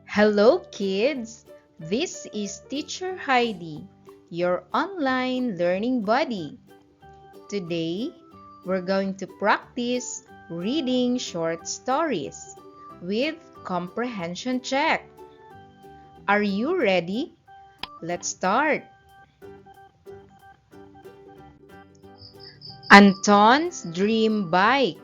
Hello, kids! This is Teacher Heidi, your online learning buddy. Today, we're going to practice reading short stories with comprehension check. Are you ready? Let's start. Anton's Dream Bike.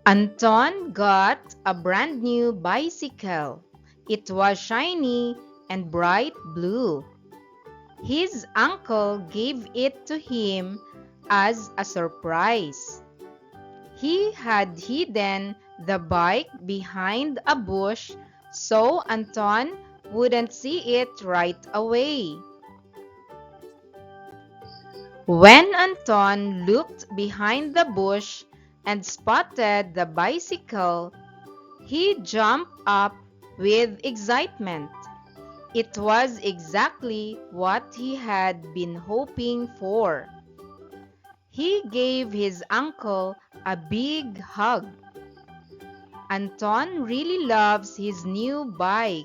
Anton got a brand new bicycle. It was shiny and bright blue. His uncle gave it to him as a surprise. He had hidden the bike behind a bush so Anton wouldn't see it right away. When Anton looked behind the bush and spotted the bicycle, he jumped up with excitement. It was exactly what he had been hoping for. He gave his uncle a big hug. Anton really loves his new bike,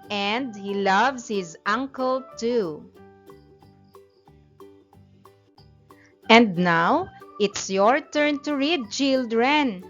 and he loves his uncle too. And now, it's your turn to read, children.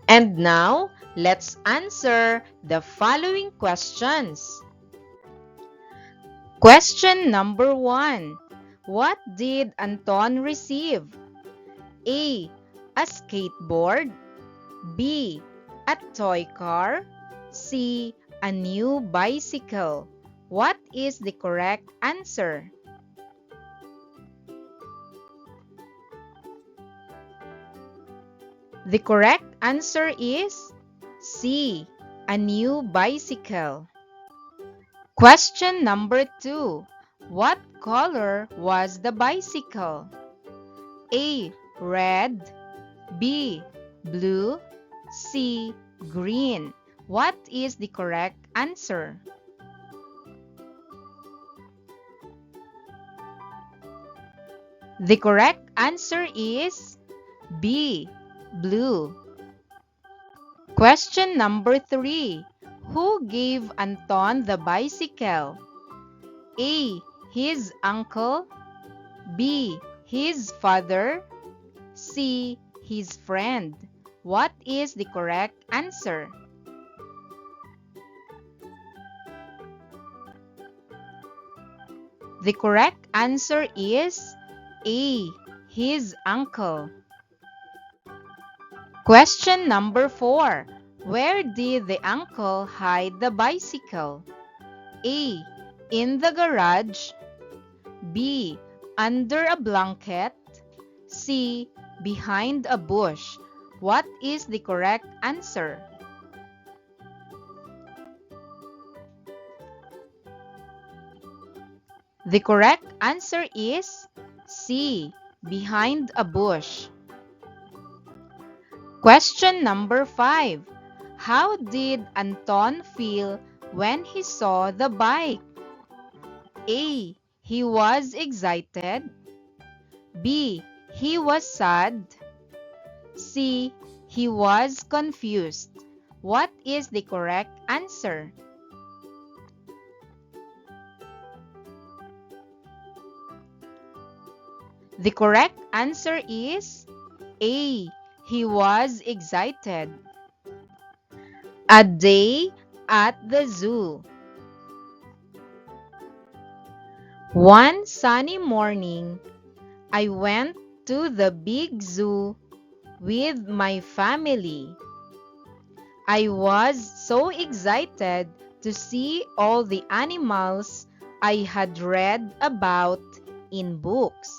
And now, let's answer the following questions. Question number 1. What did Anton receive? A. A skateboard. B. A toy car. C. A new bicycle. What is the correct answer? The correct answer is C. A new bicycle. Question number 2. What color was the bicycle? A. Red. B. Blue. C. Green. What is the correct answer? The correct answer is B. Blue. Question number 3. Who gave Anton the bicycle? A. His uncle. B. His father. C. His friend. What is the correct answer? The correct answer is A. His uncle. Question number 4. Where did the uncle hide the bicycle? A. In the garage. B. Under a blanket. C. Behind a bush. What is the correct answer? The correct answer is C. Behind a bush. Question number 5. How did Anton feel when he saw the bike? A. He was excited. B. He was sad. C. He was confused. What is the correct answer? The correct answer is A. He was excited. A day at the zoo. One sunny morning, I went to the big zoo with my family. I was so excited to see all the animals I had read about in books.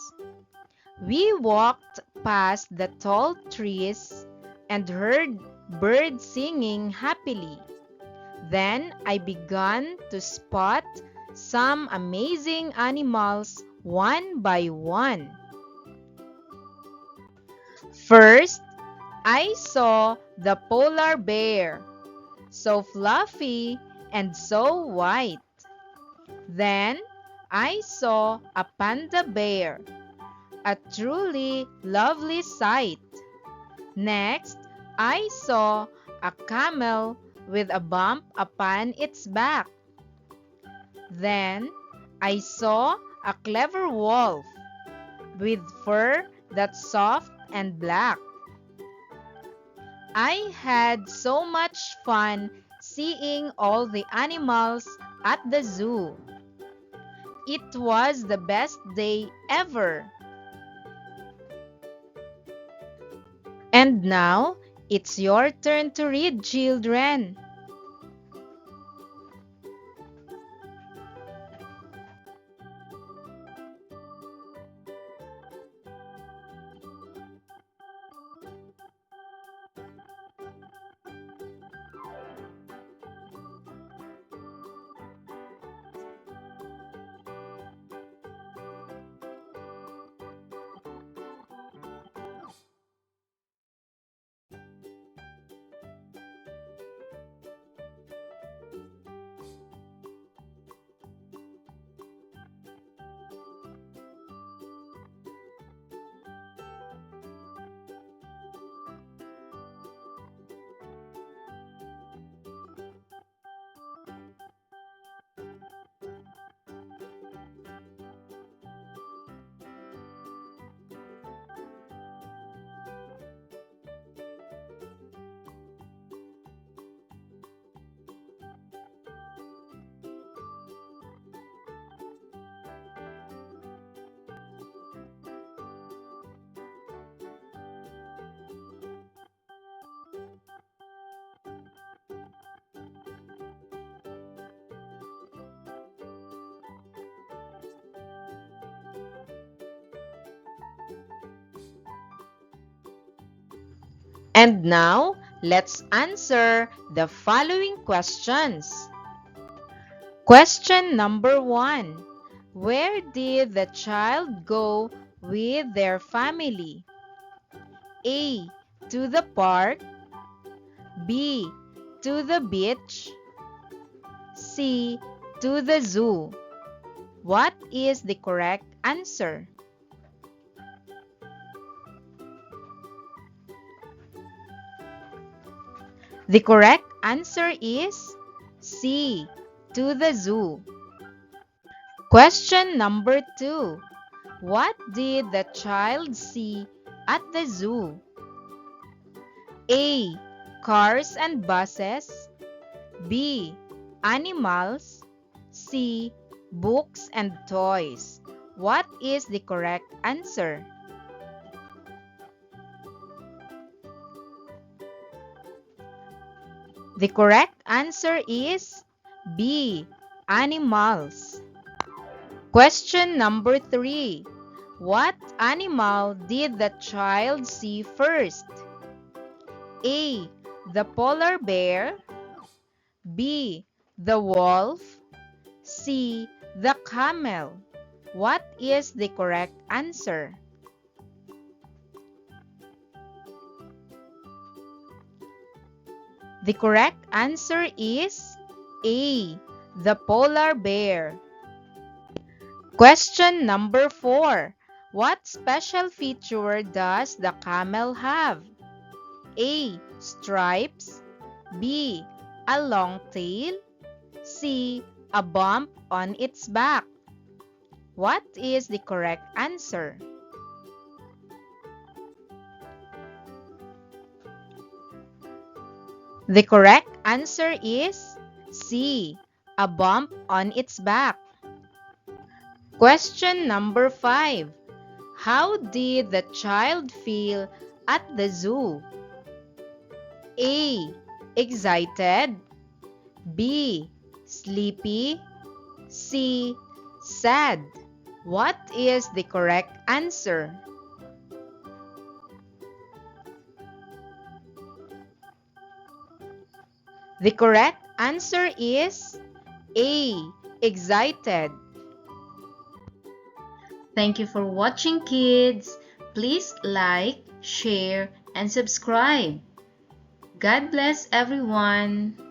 We walked past the tall trees and heard birds singing happily. Then I began to spot some amazing animals one by one. First, I saw the polar bear, so fluffy and so white. Then I saw a panda bear, a truly lovely sight. Next, I saw a camel with a bump upon its back. Then I saw a clever wolf with fur that's soft and black. I had so much fun seeing all the animals at the zoo. It was the best day ever. And now, it's your turn to read, children. And now, let's answer the following questions. Question number 1. Where did the child go with their family? A. To the park. B. To the beach. C. To the zoo. What is the correct answer? The correct answer is C. To the zoo. Question number 2. What did the child see at the zoo? A. Cars and buses. B. Animals. C. Books and toys. What is the correct answer? The correct answer is B. Animals. Question number 3. What animal did the child see first? A. The polar bear. B. The wolf. C. The camel. What is the correct answer? The correct answer is A. The polar bear. Question number 4. What special feature does the camel have? A. Stripes. B. A long tail. C. A bump on its back. What is the correct answer? The correct answer is C, a bump on its back. Question number 5. How did the child feel at the zoo? A, excited. B, sleepy. C, sad. What is the correct answer? The correct answer is A, excited. Thank you for watching, kids. Please like, share, and subscribe. God bless everyone.